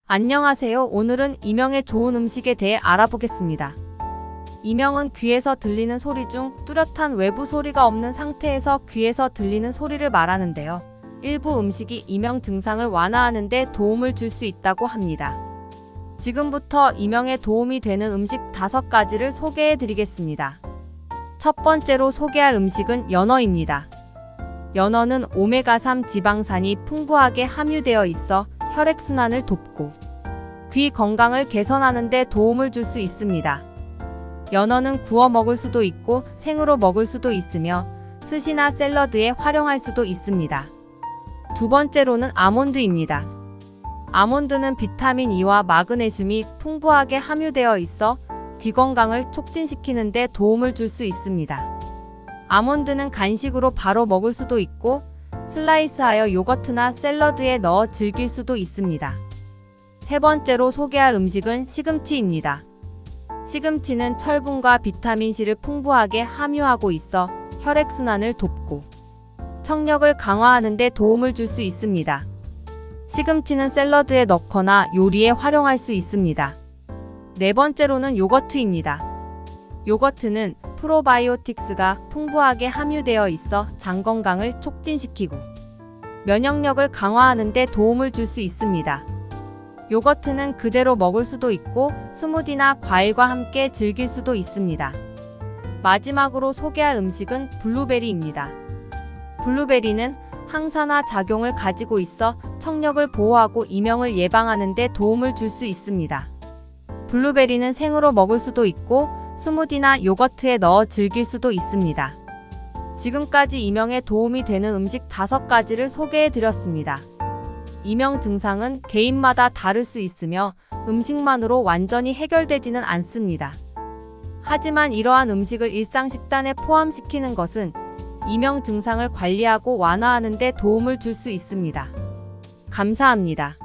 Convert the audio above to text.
안녕하세요. 오늘은 이명의 좋은 음식에 대해 알아보겠습니다. 이명은 귀에서 들리는 소리 중 뚜렷한 외부 소리가 없는 상태에서 귀에서 들리는 소리를 말하는데요. 일부 음식이 이명 증상을 완화하는 데 도움을 줄 수 있다고 합니다. 지금부터 이명에 도움이 되는 음식 5가지를 소개해 드리겠습니다. 첫 번째로 소개할 음식은 연어입니다. 연어는 오메가3 지방산이 풍부하게 함유되어 있어 혈액순환을 돕고 귀 건강을 개선하는 데 도움을 줄 수 있습니다. 연어는 구워 먹을 수도 있고 생으로 먹을 수도 있으며 스시나 샐러드에 활용할 수도 있습니다. 두 번째로는 아몬드입니다. 아몬드는 비타민 E와 마그네슘이 풍부하게 함유되어 있어 귀 건강을 촉진시키는 데 도움을 줄 수 있습니다. 아몬드는 간식으로 바로 먹을 수도 있고 슬라이스하여 요거트나 샐러드에 넣어 즐길 수도 있습니다. 세 번째로 소개할 음식은 시금치입니다. 시금치는 철분과 비타민C를 풍부하게 함유하고 있어 혈액순환을 돕고 청력을 강화하는 데 도움을 줄 수 있습니다. 시금치는 샐러드에 넣거나 요리에 활용할 수 있습니다. 네 번째로는 요거트입니다. 요거트는 프로바이오틱스가 풍부하게 함유되어 있어 장 건강을 촉진시키고 면역력을 강화하는 데 도움을 줄 수 있습니다. 요거트는 그대로 먹을 수도 있고 스무디나 과일과 함께 즐길 수도 있습니다. 마지막으로 소개할 음식은 블루베리입니다. 블루베리는 항산화 작용을 가지고 있어 청력을 보호하고 이명을 예방하는 데 도움을 줄 수 있습니다. 블루베리는 생으로 먹을 수도 있고 스무디나 요거트에 넣어 즐길 수도 있습니다. 지금까지 이명에 도움이 되는 음식 5가지를 소개해 드렸습니다. 이명 증상은 개인마다 다를 수 있으며 음식만으로 완전히 해결되지는 않습니다. 하지만 이러한 음식을 일상 식단에 포함시키는 것은 이명 증상을 관리하고 완화하는 데 도움을 줄 수 있습니다. 감사합니다.